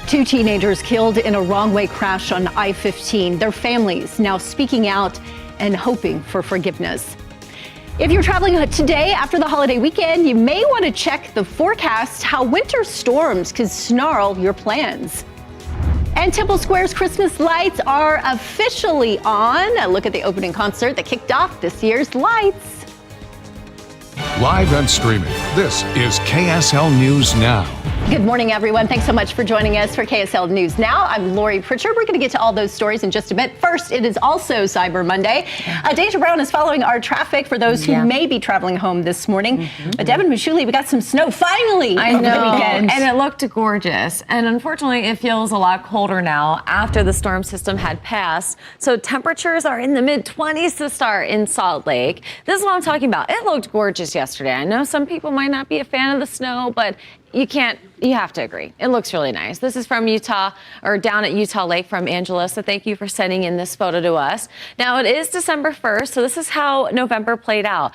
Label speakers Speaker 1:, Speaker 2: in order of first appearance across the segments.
Speaker 1: Two teenagers killed in a wrong-way crash on I-15. Their families now speaking out and hoping for forgiveness. If you're traveling today after the holiday weekend, you may want to check the forecast, how winter storms could snarl your plans. And Temple Square's Christmas lights are officially on. A look at the opening concert that kicked off this year's lights.
Speaker 2: Live and streaming, this is KSL News Now.
Speaker 1: Good morning, everyone. Thanks so much for joining us for KSL News Now. I'm Lori Pritchard. We're going to get to all those stories in just a bit. First, it is also Cyber Monday. Deja Brown is following our traffic for those who may be traveling home this morning. Devin Mashuli, we got some snow finally over the weekend.
Speaker 3: And it looked gorgeous. And unfortunately, it feels a lot colder now after the storm system had passed. So temperatures are in the mid-20s to start in Salt Lake. This is what I'm talking about. It looked gorgeous yesterday. I know some people might not be a fan of the snow, but you have to agree. It looks really nice. This is from Utah, or down at Utah Lake from Angela. So thank you for sending in this photo to us. Now it is December 1st. So this is how November played out.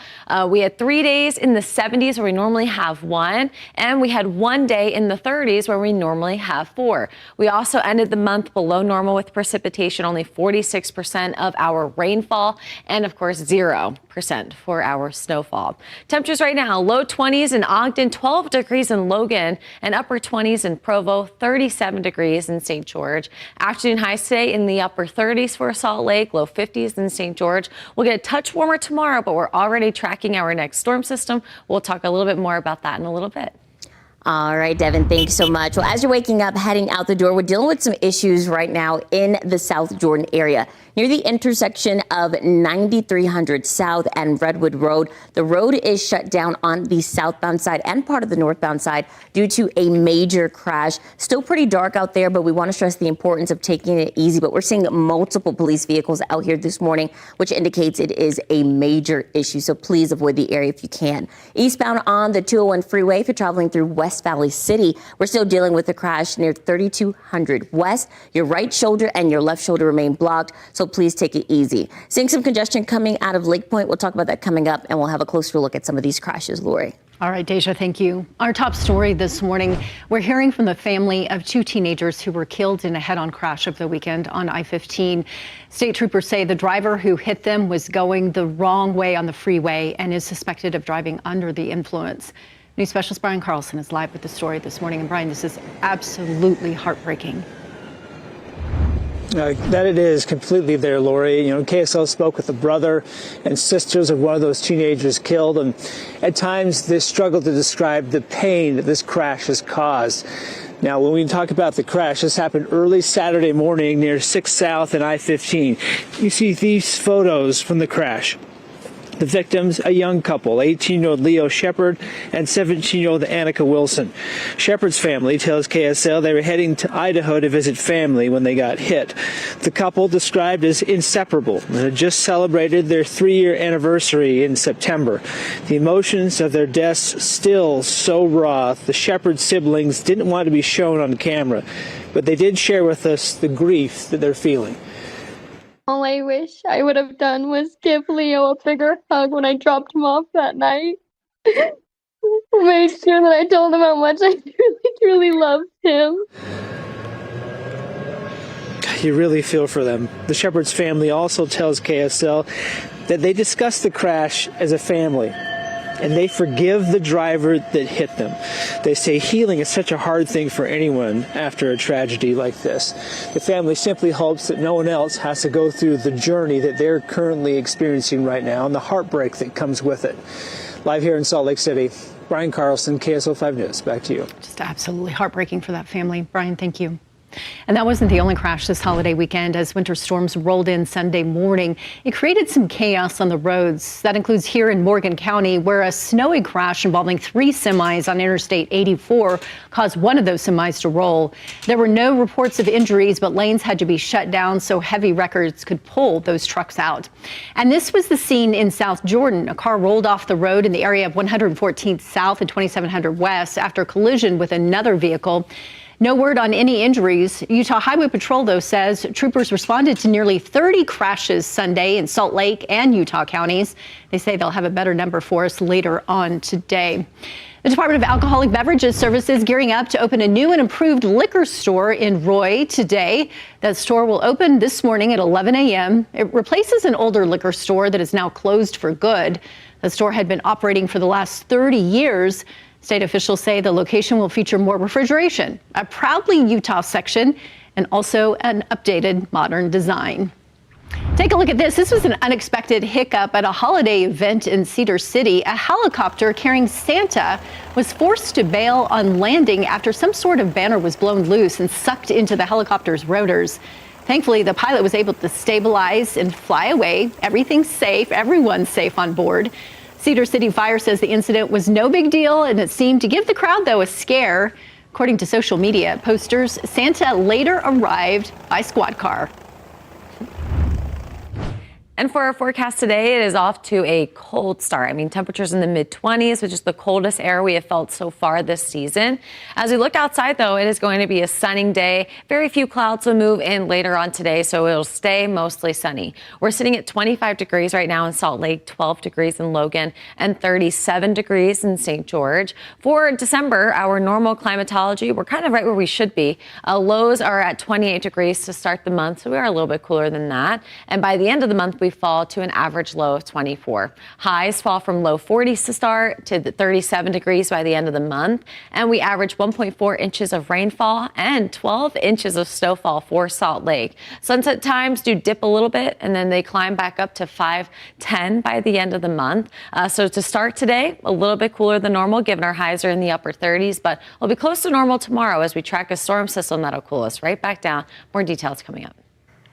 Speaker 3: We had 3 days in the 70s where we normally have 1. And we had 1 day in the 30s where we normally have 4. We also ended the month below normal with precipitation, only 46% of our rainfall. And of course, 0% for our snowfall. Temperatures right now, low 20s in Ogden, 12 degrees in Logan, and upper 20s in Provo, 37 degrees in St. George. Afternoon highs today in the upper 30s for Salt Lake, low 50s in St. George. We'll get a touch warmer tomorrow, but we're already tracking our next storm system. We'll talk a little bit more about that in a little bit.
Speaker 4: All right, Devin, thanks so much. Well, as you're waking up, heading out the door, we're dealing with some issues right now in the South Jordan area. Near the intersection of 9300 South and Redwood Road, the road is shut down on the southbound side and part of the northbound side due to a major crash. Still pretty dark out there, but we want to stress the importance of taking it easy. But we're seeing multiple police vehicles out here this morning, which indicates it is a major issue. So please avoid the area if you can. Eastbound on the 201 freeway, if you're traveling through West Valley City, we're still dealing with the crash near 3200 West. Your right shoulder and your left shoulder remain blocked. So please take it easy. Seeing some congestion coming out of Lake Point. We'll talk about that coming up, and we'll have a closer look at some of these crashes, Lori.
Speaker 1: All right, Deja, thank you. Our top story this morning, we're hearing from the family of 2 teenagers who were killed in a head-on crash over the weekend on I-15. State troopers say the driver who hit them was going the wrong way on the freeway and is suspected of driving under the influence. News specialist Brian Carlson is live with the story this morning. And Brian, this is absolutely heartbreaking.
Speaker 5: That it is completely there, Lori. You know, KSL spoke with the brother and sisters of one of those teenagers killed, and at times they struggle to describe the pain that this crash has caused. Now, when we talk about the crash, this happened early Saturday morning near 6 South and I-15. You see these photos from the crash. The victims, a young couple, 18-year-old Leo Shepard and 17-year-old Annika Wilson. Shepard's family tells KSL they were heading to Idaho to visit family when they got hit. The couple, described as inseparable, had just celebrated their 3-year anniversary in September. The emotions of their deaths still so raw. The Shepard siblings didn't want to be shown on camera, but they did share with us the grief that they're feeling.
Speaker 6: All I wish I would have done was give Leo a bigger hug when I dropped him off that night. Made sure that I told him how much I truly loved him.
Speaker 5: You really feel for them. The Shepard's family also tells KSL that they discussed the crash as a family, and they forgive the driver that hit them. They say healing is such a hard thing for anyone after a tragedy like this. The family simply hopes that no one else has to go through the journey that they're currently experiencing right now and the heartbreak that comes with it. Live here in Salt Lake City, Brian Carlson, KSL 5 News. Back to you.
Speaker 1: Just absolutely heartbreaking for that family. Brian, thank you. And that wasn't the only crash this holiday weekend. As winter storms rolled in Sunday morning, it created some chaos on the roads. That includes here in Morgan County, where a snowy crash involving 3 semis on Interstate 84 caused one of those semis to roll. There were no reports of injuries, but lanes had to be shut down so heavy wreckers could pull those trucks out. And this was the scene in South Jordan. A car rolled off the road in the area of 114th South and 2700 West after collision with another vehicle. No word on any injuries. Utah Highway Patrol, though, says troopers responded to nearly 30 crashes Sunday in Salt Lake and Utah counties. They say they'll have a better number for us later on today. The Department of Alcoholic Beverages Services gearing up to open a new and improved liquor store in Roy today. That store will open this morning at 11 a.m. It replaces an older liquor store that is now closed for good. The store had been operating for the last 30 years. State officials say the location will feature more refrigeration, a proudly Utah section, and also an updated modern design. Take a look at this. This was an unexpected hiccup at a holiday event in Cedar City. A helicopter carrying Santa was forced to bail on landing after some sort of banner was blown loose and sucked into the helicopter's rotors. Thankfully, the pilot was able to stabilize and fly away. Everything's safe. Everyone's safe on board. Cedar City Fire says the incident was no big deal, and it seemed to give the crowd, though, a scare. According to social media posters, Santa later arrived by squad car.
Speaker 3: And for our forecast today, it is off to a cold start. I mean, temperatures in the mid-20s, which is the coldest air we have felt so far this season. As we look outside, though, it is going to be a sunny day. Very few clouds will move in later on today, so it'll stay mostly sunny. We're sitting at 25 degrees right now in Salt Lake, 12 degrees in Logan, and 37 degrees in St. George. For December, our normal climatology, we're kind of right where we should be. Lows are at 28 degrees to start the month, so we are a little bit cooler than that. And by the end of the month, we fall to an average low of 24. Highs fall from low 40s to start to 37 degrees by the end of the month. And we average 1.4 inches of rainfall and 12 inches of snowfall for Salt Lake. Sunset times do dip a little bit, and then they climb back up to 5:10 by the end of the month. So to start today, a little bit cooler than normal, given our highs are in the upper 30s, but we'll be close to normal tomorrow as we track a storm system that'll cool us right back down. More details coming up.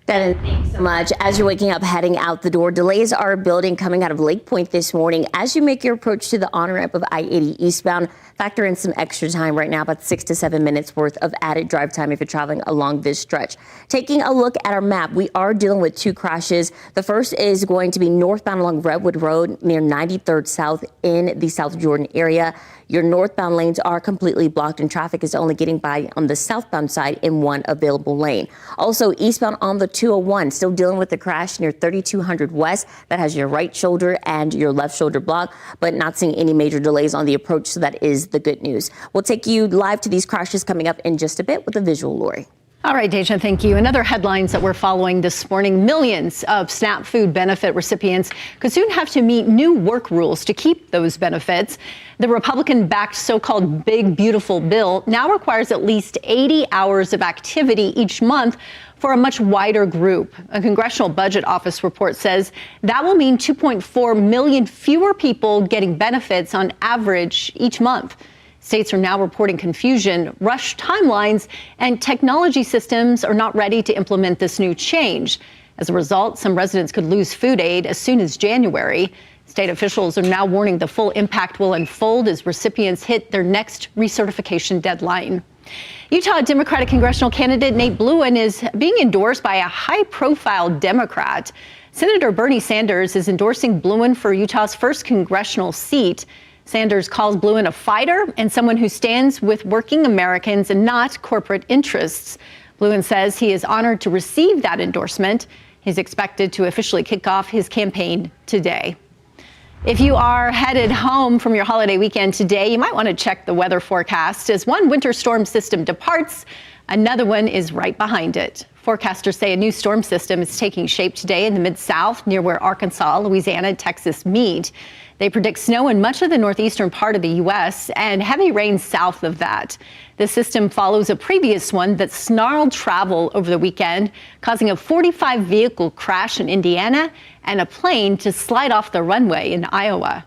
Speaker 4: Devin, thanks so much. As you're waking up, heading out the door, delays are building coming out of Lake Point this morning. As you make your approach to the on-ramp of I-80 eastbound, factor in some extra time right now, about 6 to 7 minutes worth of added drive time if you're traveling along this stretch. Taking a look at our map, we are dealing with two crashes. The first is going to be northbound along Redwood Road near 93rd South in the South Jordan area. Your northbound lanes are completely blocked and traffic is only getting by on the southbound side in one available lane. Also, eastbound on the 201, still dealing with the crash near 3200 West. That has your right shoulder and your left shoulder blocked, but not seeing any major delays on the approach, so that is the good news. We'll take you live to these crashes coming up in just a bit with a visual, Lori.
Speaker 1: All right, Deja, thank you. And other headlines that we're following this morning: millions of SNAP food benefit recipients could soon have to meet new work rules to keep those benefits. The Republican-backed so-called Big Beautiful Bill now requires at least 80 hours of activity each month for a much wider group. A Congressional Budget Office report says that will mean 2.4 million fewer people getting benefits on average each month. States are now reporting confusion, rushed timelines, and technology systems are not ready to implement this new change. As a result, some residents could lose food aid as soon as January. State officials are now warning the full impact will unfold as recipients hit their next recertification deadline. Utah Democratic congressional candidate Nate Bluin is being endorsed by a high-profile Democrat. Senator Bernie Sanders is endorsing Bluin for Utah's first congressional seat. Sanders calls Bluin a fighter and someone who stands with working Americans and not corporate interests. Bluin says he is honored to receive that endorsement. He's expected to officially kick off his campaign today. If you are headed home from your holiday weekend today, you might want to check the weather forecast. As one winter storm system departs, another one is right behind it. Forecasters say a new storm system is taking shape today in the Mid-South, near where Arkansas, Louisiana, and Texas meet. They predict snow in much of the northeastern part of the U.S. and heavy rain south of that. The system follows a previous one that snarled travel over the weekend, causing a 45-vehicle crash in Indiana and a plane to slide off the runway in Iowa.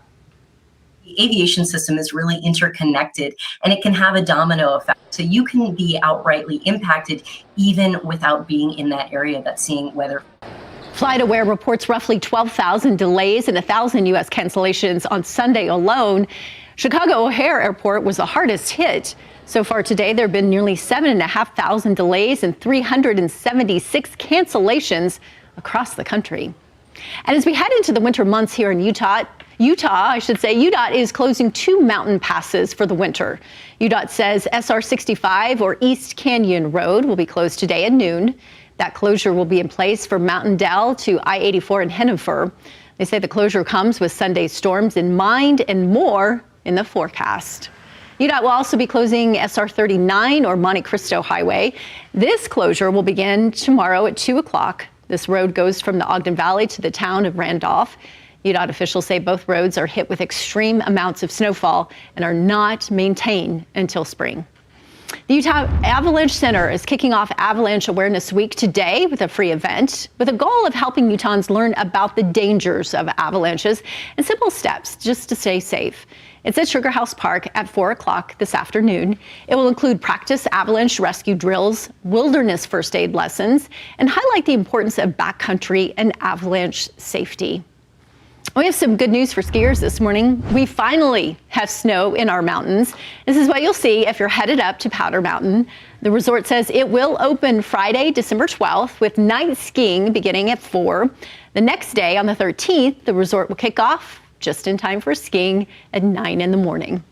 Speaker 7: The aviation system is really interconnected, and it can have a domino effect. So you can be outrightly impacted even without being in that area that's seeing weather.
Speaker 1: FlightAware reports roughly 12,000 delays and 1,000 U.S. cancellations on Sunday alone. Chicago O'Hare Airport was the hardest hit. So far today, there have been nearly 7,500 delays and 376 cancellations across the country. And as we head into the winter months here in UDOT is closing 2 mountain passes for the winter. UDOT says SR 65 or East Canyon Road will be closed today at noon. That closure will be in place for Mountain Dell to I-84 in Hennifer. They say the closure comes with Sunday's storms in mind and more in the forecast. UDOT will also be closing SR 39 or Monte Cristo Highway. This closure will begin tomorrow at 2 o'clock. This road goes from the Ogden Valley to the town of Randolph. UDOT officials say both roads are hit with extreme amounts of snowfall and are not maintained until spring. The Utah Avalanche Center is kicking off Avalanche Awareness Week today with a free event with a goal of helping Utahns learn about the dangers of avalanches and simple steps just to stay safe. It's at Sugar House Park at 4 o'clock this afternoon. It will include practice avalanche rescue drills, wilderness first aid lessons, and highlight the importance of backcountry and avalanche safety. We have some good news for skiers this morning. We finally have snow in our mountains. This is what you'll see if you're headed up to Powder Mountain. The resort says it will open Friday, December 12th, with night skiing beginning at 4. The next day, on the 13th, the resort will kick off just in time for skiing at 9 in the morning.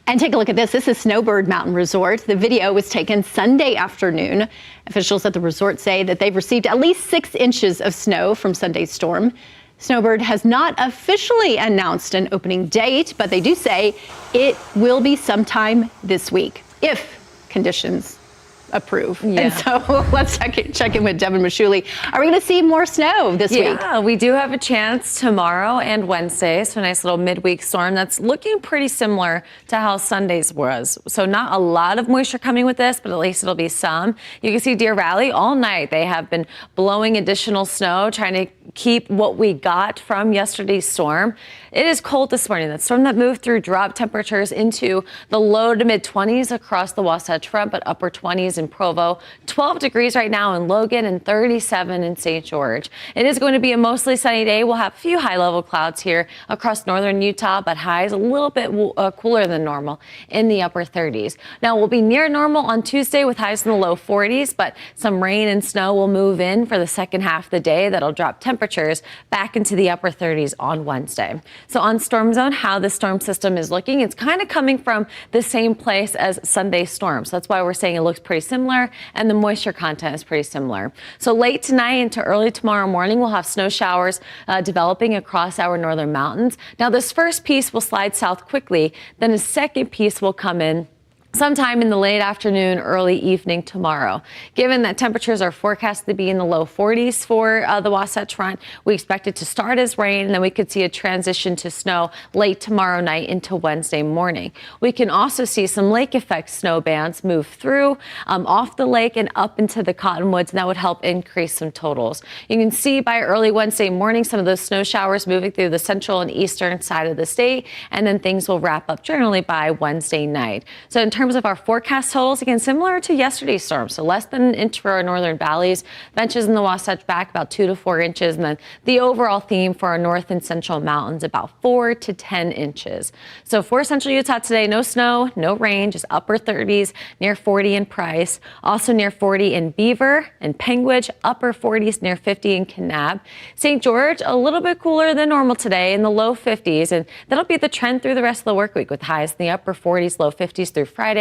Speaker 1: And take a look at this. This is Snowbird Mountain Resort. The video was taken Sunday afternoon. Officials at the resort say that they've received at least 6 inches of snow from Sunday's storm. Snowbird has not officially announced an opening date, but they do say it will be sometime this week if conditions approve.
Speaker 3: Yeah.
Speaker 1: And so let's check in with Devin Mashuli. Are we going to see more snow this week?
Speaker 3: Yeah, we do have a chance tomorrow and Wednesday. So a nice little midweek storm that's looking pretty similar to how Sunday's was. So not a lot of moisture coming with this, but at least it'll be some. You can see Deer Valley all night. They have been blowing additional snow, trying to keep what we got from yesterday's storm. It is cold this morning. That storm that moved through dropped temperatures into the low to mid 20s across the Wasatch Front, but upper 20s in Provo, 12 degrees right now in Logan, and 37 in St. George. It is going to be a mostly sunny day. We'll have a few high level clouds here across northern Utah, but highs a little bit cooler than normal in the upper 30s. Now we'll be near normal on Tuesday with highs in the low 40s, but some rain and snow will move in for the second half of the day. That'll drop temperatures back into the upper 30s on Wednesday. So on Storm Zone, how the storm system is looking, it's kind of coming from the same place as Sunday's storm. So that's why we're saying it looks pretty similar, and the moisture content is pretty similar. So late tonight into early tomorrow morning, we'll have snow showers developing across our northern mountains. Now this first piece will slide south quickly, then a second piece will come in sometime in the late afternoon, early evening tomorrow. Given that temperatures are forecast to be in the low 40s for the Wasatch Front, we expect it to start as rain, and then we could see a transition to snow late tomorrow night into Wednesday morning. We can also see some lake effect snow bands move through off the lake and up into the cottonwoods, and that would help increase some totals. You can see by early Wednesday morning some of those snow showers moving through the central and eastern side of the state, and then things will wrap up generally by Wednesday night. So in terms of our forecast totals, again, similar to yesterday's storm, so less than an inch for our northern valleys, benches in the Wasatch back about 2 to 4 inches, and then the overall theme for our north and central mountains about 4 to 10 inches. So for central Utah today, no snow, no rain, just upper 30s, near 40 in Price, also near 40 in Beaver and Penguich, upper 40s near 50 in Kanab. St. George, a little bit cooler than normal today in the low 50s, and that'll be the trend through the rest of the work week with highs in the upper 40s, low 50s through Friday,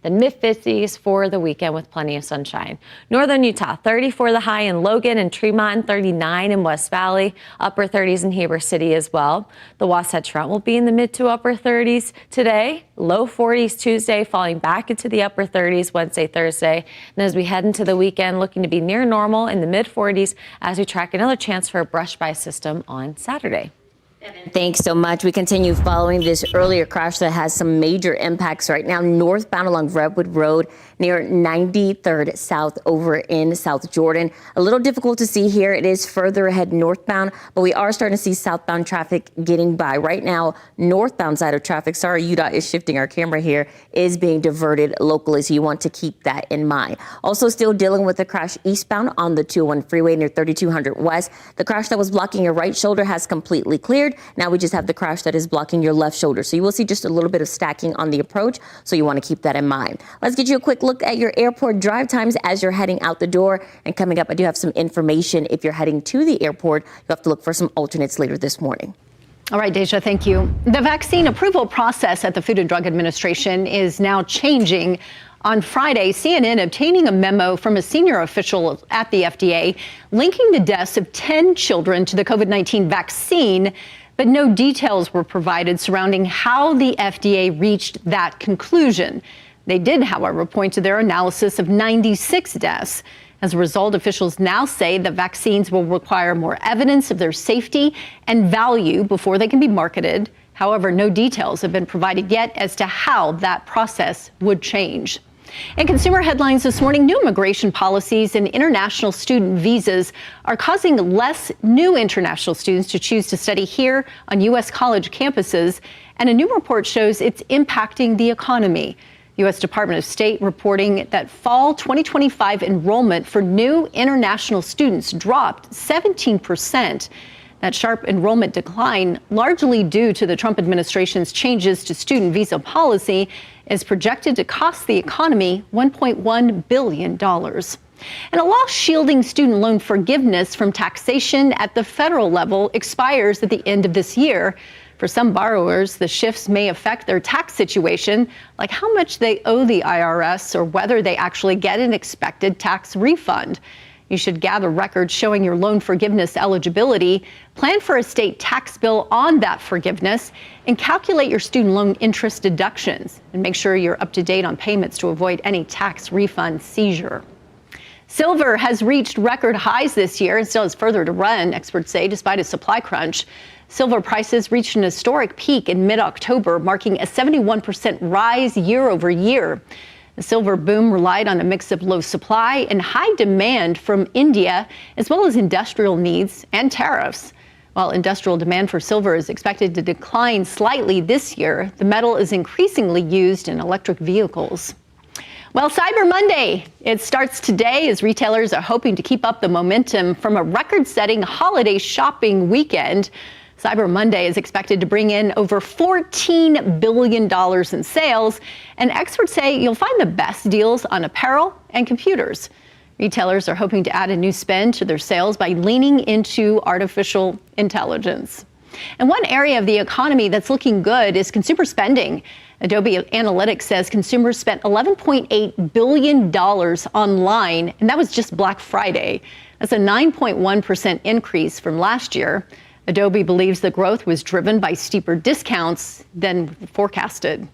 Speaker 3: then mid-50s for the weekend with plenty of sunshine. Northern Utah, 30 for the high in Logan and Tremont, 39 in West Valley, upper 30s in Heber City as well. The Wasatch Front will be in the mid to upper 30s today, low 40s Tuesday, falling back into the upper 30s Wednesday, Thursday. And as we head into the weekend, looking to be near normal in the mid-40s as we track another chance for a brush-by system on Saturday.
Speaker 4: Thanks so much. We continue following this earlier crash that has some major impacts right now northbound along Redwood Road near 93rd South over in South Jordan. A little difficult to see here. It is further ahead northbound, but we are starting to see southbound traffic getting by. Right now, northbound side of traffic, sorry, UDOT is shifting our camera here, is being diverted locally, so you want to keep that in mind. Also still dealing with the crash eastbound on the 201 freeway near 3200 West. The crash that was blocking your right shoulder has completely cleared. Now we just have the crash that is blocking your left shoulder. So you will see just a little bit of stacking on the approach. So you want to keep that in mind. Let's get you a quick look at your airport drive times as you're heading out the door. And coming up, I do have some information. If you're heading to the airport, you have to look for some alternates later this morning.
Speaker 1: All right, Deja, thank you. The vaccine approval process at the Food and Drug Administration is now changing. On Friday, CNN obtaining a memo from a senior official at the FDA linking the deaths of 10 children to the COVID-19 vaccine but no details were provided surrounding how the FDA reached that conclusion. They did, however, point to their analysis of 96 deaths. As a result, officials now say that vaccines will require more evidence of their safety and value before they can be marketed. However, no details have been provided yet as to how that process would change. In consumer headlines this morning, new immigration policies and international student visas are causing less new international students to choose to study here on U.S. college campuses, and a new report shows it's impacting the economy. U.S. Department of State reporting that fall 2025 enrollment for new international students dropped 17%. That sharp enrollment decline, largely due to the Trump administration's changes to student visa policy, is projected to cost the economy $1.1 billion. And a law shielding student loan forgiveness from taxation at the federal level expires at the end of this year. For some borrowers, the shifts may affect their tax situation, like how much they owe the IRS or whether they actually get an expected tax refund. You should gather records showing your loan forgiveness eligibility, plan for a state tax bill on that forgiveness, and calculate your student loan interest deductions. And make sure you're up to date on payments to avoid any tax refund seizure. Silver has reached record highs this year and still has further to run, experts say, despite a supply crunch. Silver prices reached an historic peak in mid-October, marking a 71% rise year over year. The silver boom relied on a mix of low supply and high demand from India, as well as industrial needs and tariffs. While industrial demand for silver is expected to decline slightly this year, the metal is increasingly used in electric vehicles. Well, Cyber Monday, it starts today as retailers are hoping to keep up the momentum from a record-setting holiday shopping weekend. Cyber Monday is expected to bring in over $14 billion in sales, and experts say you'll find the best deals on apparel and computers. Retailers are hoping to add a new spend to their sales by leaning into artificial intelligence. And one area of the economy that's looking good is consumer spending. Adobe Analytics says consumers spent $11.8 billion online, and that was just Black Friday. That's a 9.1% increase from last year. Adobe believes the growth was driven by steeper discounts than forecasted.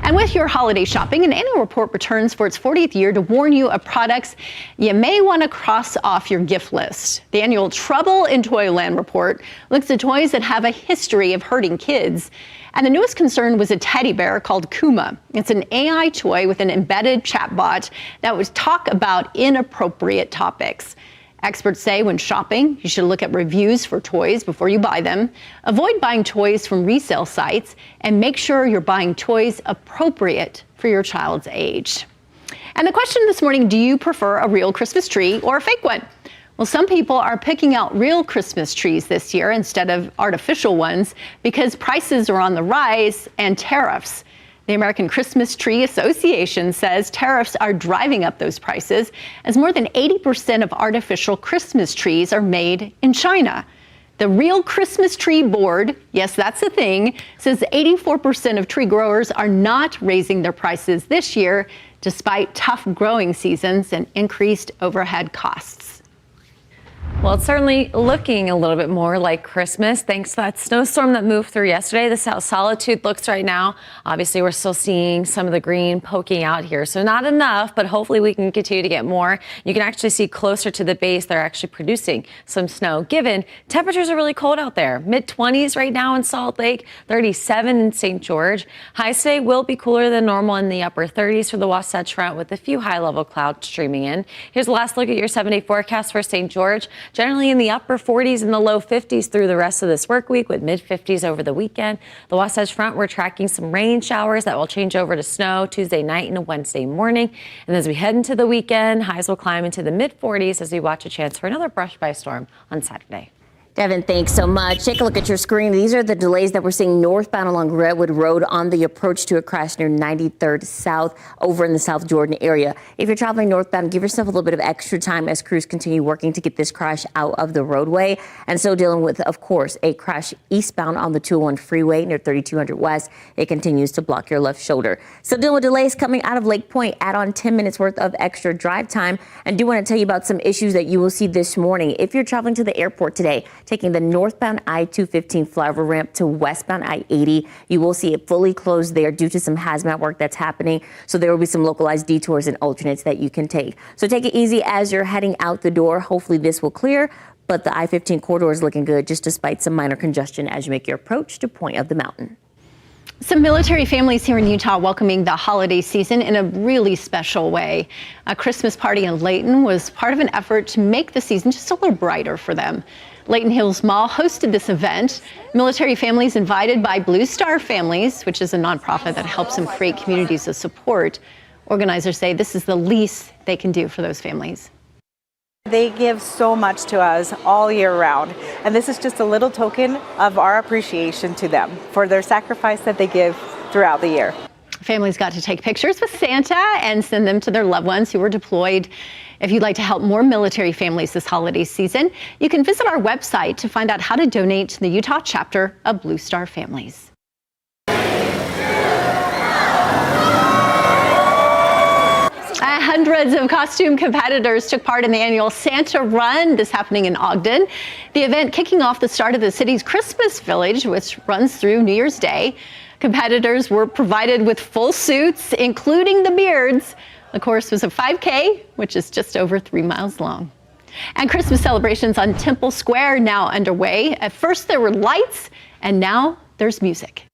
Speaker 1: And with your holiday shopping, an annual report returns for its 40th year to warn you of products you may want to cross off your gift list. The annual Trouble in Toyland report looks at toys that have a history of hurting kids. And the newest concern was a teddy bear called Kuma. It's an AI toy with an embedded chatbot that would talk about inappropriate topics. Experts say when shopping, you should look at reviews for toys before you buy them, avoid buying toys from resale sites, and make sure you're buying toys appropriate for your child's age. And the question this morning, do you prefer a real Christmas tree or a fake one? Well, some people are picking out real Christmas trees this year instead of artificial ones because prices are on the rise and tariffs. The American Christmas Tree Association says tariffs are driving up those prices as more than 80% of artificial Christmas trees are made in China. The Real Christmas Tree Board, yes, that's a thing, says 84% of tree growers are not raising their prices this year despite tough growing seasons and increased overhead costs.
Speaker 3: Well, it's certainly looking a little bit more like Christmas thanks to that snowstorm that moved through yesterday. This is how Solitude looks right now. Obviously, we're still seeing some of the green poking out here, so not enough, but hopefully we can continue to get more. You can actually see closer to the base, they're actually producing some snow, given temperatures are really cold out there. Mid-20s right now in Salt Lake, 37 in St. George. Highs today will be cooler than normal in the upper 30s for the Wasatch Front with a few high-level clouds streaming in. Here's the last look at your 7-day forecast for St. George. Generally in the upper 40s and the low 50s through the rest of this work week with mid-50s over the weekend. The Wasatch Front, we're tracking some rain showers that will change over to snow Tuesday night and Wednesday morning. And as we head into the weekend, highs will climb into the mid-40s as we watch a chance for another brush-by storm on Saturday.
Speaker 4: Devin, thanks so much. Take a look at your screen. These are the delays that we're seeing northbound along Redwood Road on the approach to a crash near 93rd South over in the South Jordan area. If you're traveling northbound, give yourself a little bit of extra time as crews continue working to get this crash out of the roadway. And so dealing with, of course, a crash eastbound on the 201 freeway near 3200 West. It continues to block your left shoulder. So dealing with delays coming out of Lake Point, add on 10 minutes worth of extra drive time. And do want to tell you about some issues that you will see this morning. If you're traveling to the airport today, taking the northbound I-215 flyover ramp to westbound I-80. You will see it fully closed there due to some hazmat work that's happening. So there will be some localized detours and alternates that you can take. So take it easy as you're heading out the door. Hopefully this will clear, but the I-15 corridor is looking good just despite some minor congestion as you make your approach to Point of the Mountain.
Speaker 1: Some military families here in Utah welcoming the holiday season in a really special way. A Christmas party in Layton was part of an effort to make the season just a little brighter for them. Layton Hills Mall hosted this event. Military families invited by Blue Star Families, which is a nonprofit that helps them create communities of support. Organizers say this is the least they can do for those families.
Speaker 8: They give so much to us all year round, and this is just a little token of our appreciation to them for their sacrifice that they give throughout the year.
Speaker 1: Families got to take pictures with Santa and send them to their loved ones who were deployed. If you'd like to help more military families this holiday season, you can visit our website to find out how to donate to the Utah chapter of Blue Star Families. Hundreds of costume competitors took part in the annual Santa Run, this happening in Ogden. The event kicking off the start of the city's Christmas Village, which runs through New Year's Day. Competitors were provided with full suits, including the beards. The course was a 5K, which is just over 3 miles long. And Christmas celebrations on Temple Square now underway. At first there were lights, and now there's music.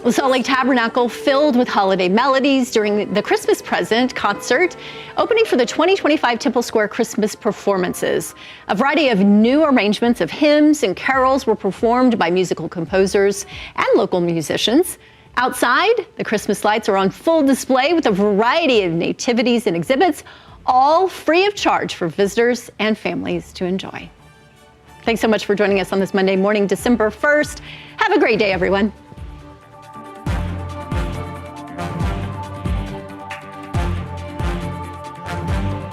Speaker 1: The Salt Lake Tabernacle filled with holiday melodies during the Christmas Present concert, opening for the 2025 Temple Square Christmas performances. A variety of new arrangements of hymns and carols were performed by musical composers and local musicians. Outside, the Christmas lights are on full display with a variety of nativities and exhibits, all free of charge for visitors and families to enjoy. Thanks so much for joining us on this Monday morning, December 1st. Have a great day, everyone.